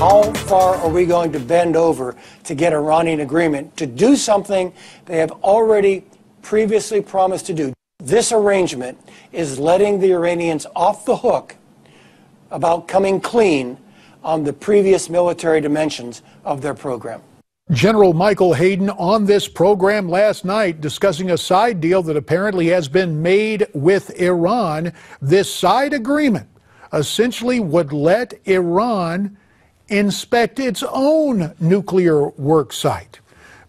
How far are we going to bend over to get Iranian agreement to do something they have already previously promised to do? This arrangement is letting the Iranians off the hook about coming clean on the previous military dimensions of their program. General Michael Hayden on this program last night discussing a side deal that apparently has been made with Iran. This side agreement essentially would let Iran inspect its own nuclear work site.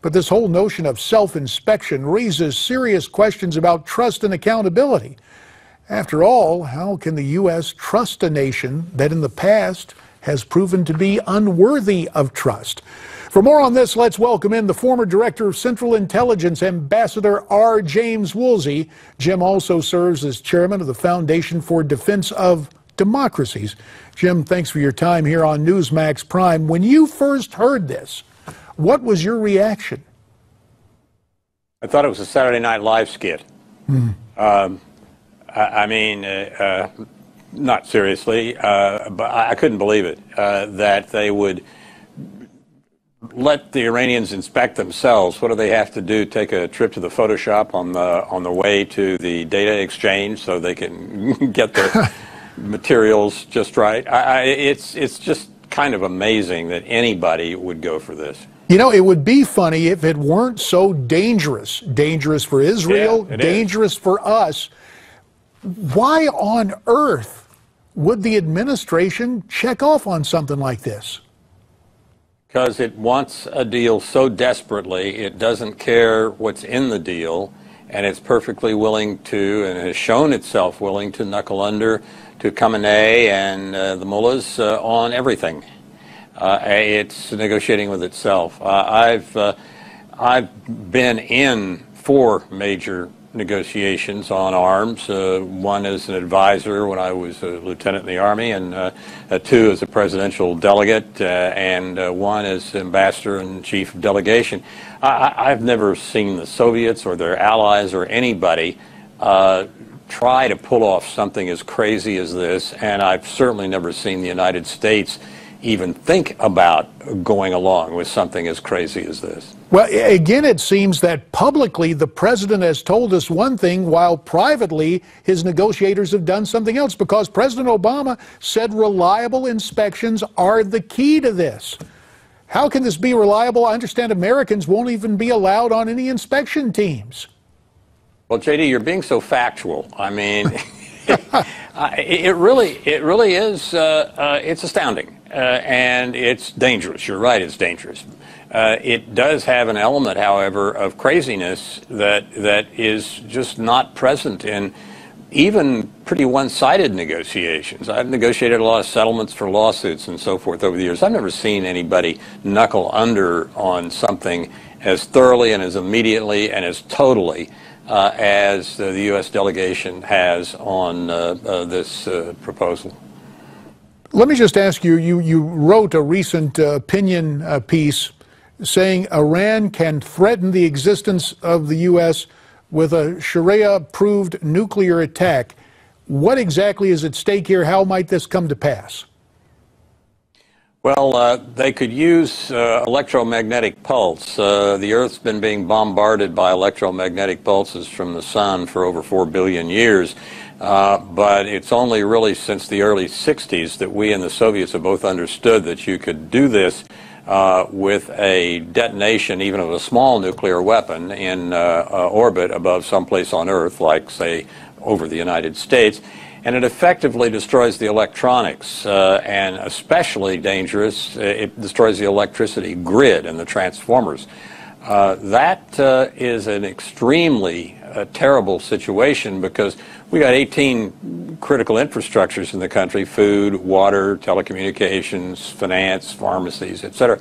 But this whole notion of self-inspection raises serious questions about trust and accountability. After all, how can the U.S. trust a nation that in the past has proven to be unworthy of trust? For more on this, let's welcome in the former Director of Central Intelligence, Ambassador R. James Woolsey. Jim also serves as chairman of the Foundation for Defense of Democracies. Jim, thanks for your time here on Newsmax Prime. When you first heard this, what was your reaction? I thought it was a Saturday Night Live skit. I mean, not seriously, but I couldn't believe it, that they would let the Iranians inspect themselves. What do they have to do? Take a trip to the Photoshop on the way to the data exchange so they can get the materials just right? It's just kind of amazing that anybody would go for this. You know, it would be funny if it weren't so dangerous. Dangerous for Israel, yeah, dangerous for us. Why on earth would the administration check off on something like this? Because it wants a deal so desperately, it doesn't care what's in the deal, and it's perfectly willing to, and has shown itself willing to knuckle under to Khamenei and the mullahs on everything. It's negotiating with itself. I've been in 4 major negotiations on arms. One as an advisor when I was a lieutenant in the Army, and 2 as a presidential delegate, and 1 as ambassador and chief of delegation. I've never seen the Soviets or their allies or anybody try to pull off something as crazy as this, and I've certainly never seen the United States even think about going along with something as crazy as this. Well, again, it seems that publicly the president has told us one thing while privately his negotiators have done something else, because President Obama said reliable inspections are the key to this. How can this be reliable? I understand Americans won't even be allowed on any inspection teams. Well, JD, you're being so factual. I mean, it really is, it's astounding. And it's dangerous. You're right, it's dangerous. It does have an element, however, of craziness that is just not present in even pretty one-sided negotiations. I've negotiated a lot of settlements for lawsuits and so forth over the years. I've never seen anybody knuckle under on something as thoroughly and as immediately and as totally as the U.S. delegation has on this proposal. Let me just ask you, you wrote a recent opinion piece saying Iran can threaten the existence of the U.S. with a Sharia-approved nuclear attack. What exactly is at stake here? How might this come to pass? Well, they could use electromagnetic pulse. The Earth's been being bombarded by electromagnetic pulses from the sun for over 4 billion years. But it's only really since the early 60s that we and the Soviets have both understood that you could do this with a detonation, even of a small nuclear weapon, in orbit above someplace on Earth, like, say, over the United States. And it effectively destroys the electronics, and especially dangerous, it destroys the electricity grid and the transformers. That is an extremely terrible situation, because we got 18 critical infrastructures in the country: food, water, telecommunications, finance, pharmacies, etc.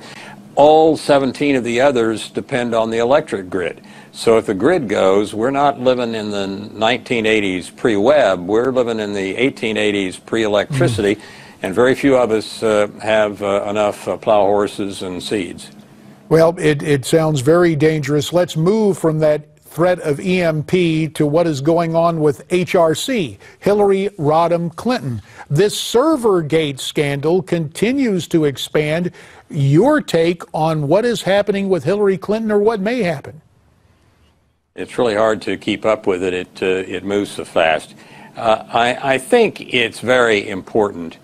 All 17 of the others depend on the electric grid. So if the grid goes, we're not living in the 1980s pre-web, we're living in the 1880s pre-electricity, and very few of us have enough plow horses and seeds. Well, it sounds very dangerous. Let's move from that threat of EMP to what is going on with HRC, Hillary Rodham Clinton. This Servergate scandal continues to expand. Your take on what is happening with Hillary Clinton, or what may happen? It's really hard to keep up with it. It moves so fast. I think it's very important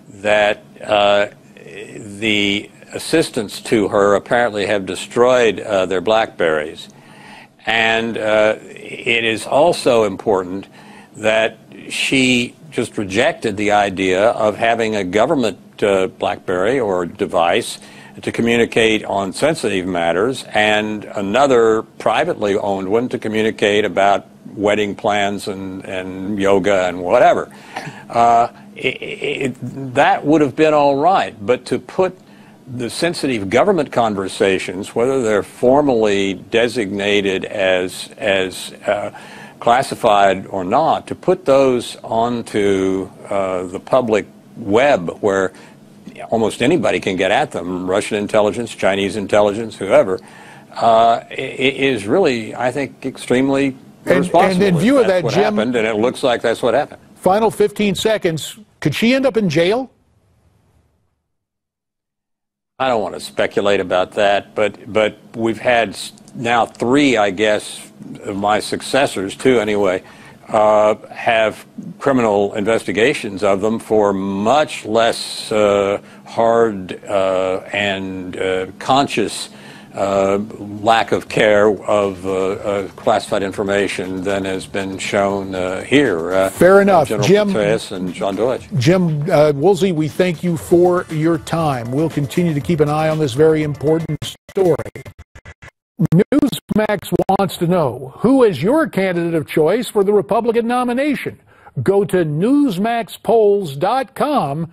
that the assistants to her apparently have destroyed their BlackBerries. And it is also important that she just rejected the idea of having a government BlackBerry or device to communicate on sensitive matters and another privately owned one to communicate about wedding plans and yoga and whatever. That would have been all right, but to put the sensitive government conversations, whether they're formally designated as classified or not, to put those onto the public web where almost anybody can get at them, Russian intelligence, Chinese intelligence, whoever, is really, I think, extremely irresponsible. And in view of that, what Jim, happened, and it looks like that's what happened. Final 15 seconds. Could she end up in jail? I don't want to speculate about that, but we've had now 3, I guess, of my successors, 2 anyway, have criminal investigations of them for much less hard and conscious lack of care of classified information than has been shown here. Fair enough. General Jim Petraeus and John Deutsch. Jim Woolsey, we thank you for your time. We'll continue to keep an eye on this very important story. Newsmax wants to know, who is your candidate of choice for the Republican nomination? Go to newsmaxpolls.com